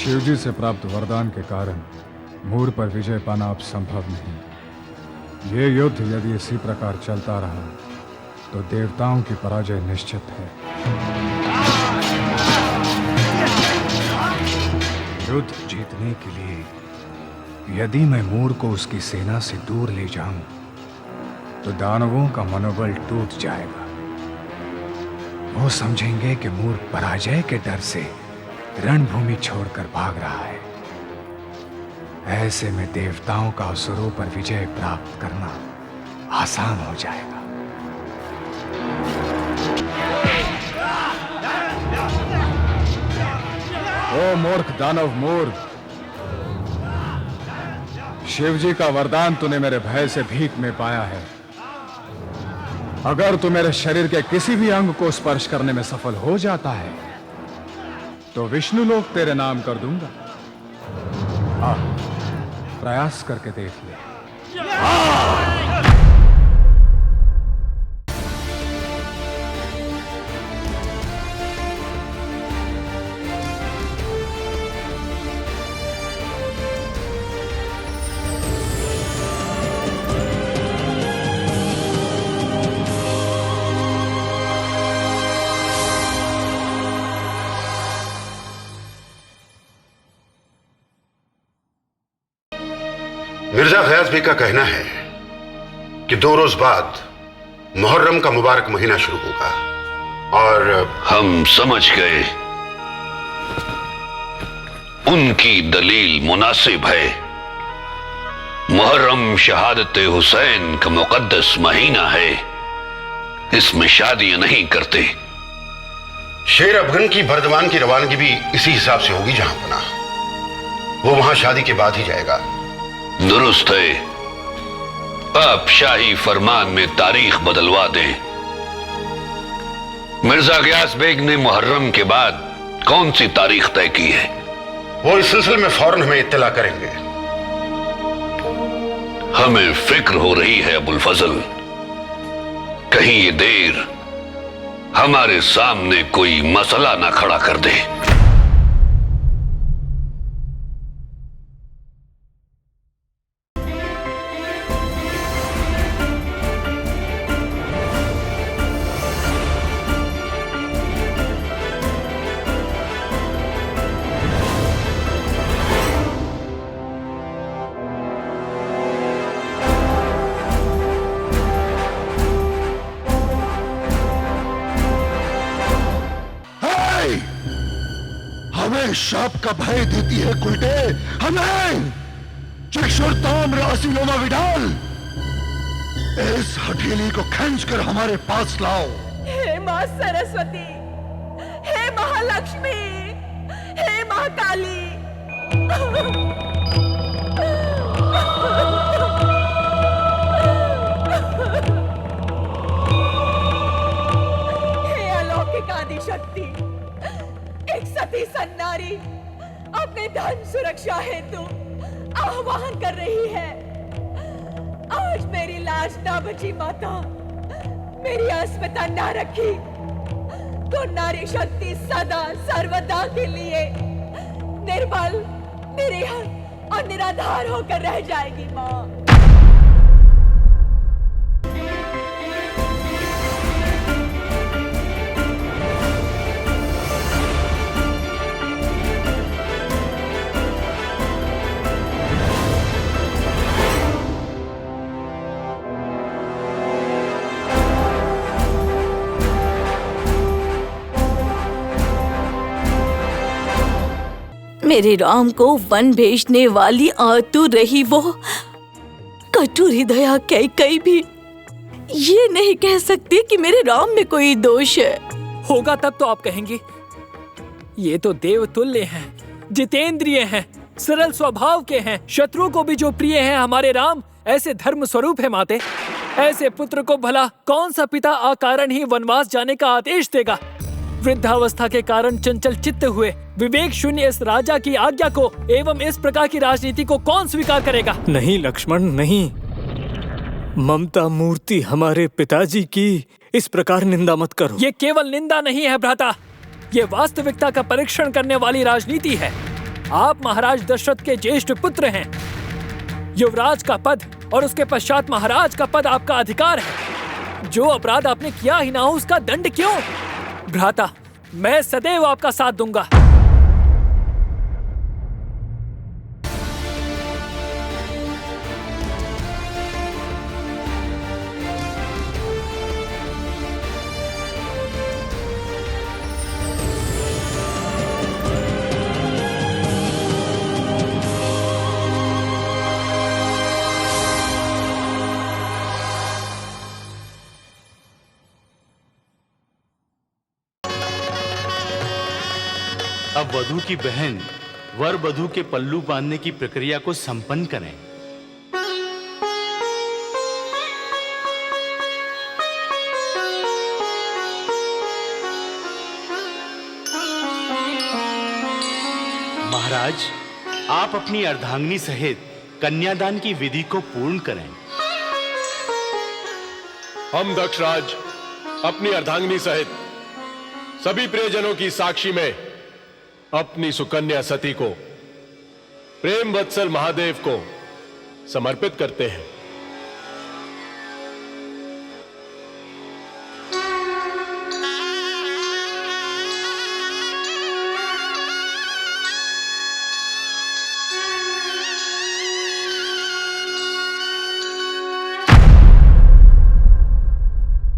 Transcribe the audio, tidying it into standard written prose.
शिवजी से प्राप्त वरदान के कारण मूर पर विजय पाना अब संभव नहीं। ये युद्ध यदि इसी प्रकार चलता रहा तो देवताओं की पराजय निश्चित है। युद्ध जीतने के लिए यदि मैं मूर को उसकी सेना से दूर ले जाऊं तो दानवों का मनोबल टूट जाएगा। वो समझेंगे कि मूर पराजय के डर से रणभूमि छोड़कर भाग रहा है। ऐसे में देवताओं का असुरों पर विजय प्राप्त करना आसान हो जाएगा। ओ मूर्ख दानव मूर, शिवजी का वरदान तूने मेरे भय से भीख में पाया है। अगर तू मेरे शरीर के किसी भी अंग को स्पर्श करने में सफल हो जाता है तो विष्णु लोक तेरे नाम कर दूंगा। प्रयास करके देख ले। मिर्जा गयास बी का कहना है कि 2 रोज बाद मुहर्रम का मुबारक महीना शुरू होगा और हम समझ गए। उनकी दलील मुनासिब है। मुहर्रम शहादत हुसैन का मुकद्दस महीना है। इसमें शादियां नहीं करते। शेर अफगन की बर्दवान की रवानगी भी इसी हिसाब से होगी। जहां पना वो वहां शादी के बाद ही जाएगा। दुरुस्त है। आप शाही फरमान में तारीख बदलवा दें। मिर्जा गयास बेग ने मुहर्रम के बाद कौन सी तारीख तय की है? वो इस सिलसिले में फौरन हमें इत्तला करेंगे। हमें फिक्र हो रही है अबुल फजल, कहीं ये देर हमारे सामने कोई मसला ना खड़ा कर दे। हमें शाप का भय देती है कुलटे, हमें चक्षुर ताम्र असीलोमा विडाल, इस हठीली को खींच कर हमारे पास लाओ। हे मां सरस्वती, हे महालक्ष्मी, हे महाकाली, हे अलौकिक आदि शक्ति, एक सती सन्नारी अपने धन सुरक्षा हेतु आह्वान कर रही है। आज मेरी लाज ना बची माता, मेरी अस्मिता ना रखी तो नारी शक्ति सदा सर्वदा के लिए निर्बल, निरीह और निराधार होकर रह जाएगी माँ। मेरे राम को वन भेजने वाली आतुर रही वो कठोर हृदया कैकेयी भी ये नहीं कह सकती कि मेरे राम में कोई दोष है। होगा तब तो आप कहेंगे। ये तो देवतुल्य हैं, जितेंद्रिय हैं, सरल स्वभाव के हैं, शत्रु को भी जो प्रिय हैं हमारे राम, ऐसे धर्म स्वरूप है माते। ऐसे पुत्र को भला कौन सा पिता अकारण ही वनवास जाने का आदेश देगा? वृद्धावस्था के कारण चंचल चित्त हुए विवेक शून्य इस राजा की आज्ञा को एवं इस प्रकार की राजनीति को कौन स्वीकार करेगा? नहीं लक्ष्मण नहीं, ममता मूर्ति हमारे पिताजी की इस प्रकार निंदा मत करो। ये केवल निंदा नहीं है भ्राता, ये वास्तविकता का परीक्षण करने वाली राजनीति है। आप महाराज दशरथ के ज्येष्ठ पुत्र हैं। युवराज का पद और उसके पश्चात महाराज का पद आपका अधिकार है। जो अपराध आपने किया ही ना हो उसका दंड क्यों? भ्राता, मैं सदैव आपका साथ दूंगा। अब वधू की बहन वर वधू के पल्लू बांधने की प्रक्रिया को संपन्न करें। महाराज, आप अपनी अर्धांगिनी सहित कन्यादान की विधि को पूर्ण करें। हम दक्षराज अपनी अर्धांगिनी सहित सभी प्रियजनों की साक्षी में अपनी सुकन्या सती को प्रेम वत्सल महादेव को समर्पित करते हैं।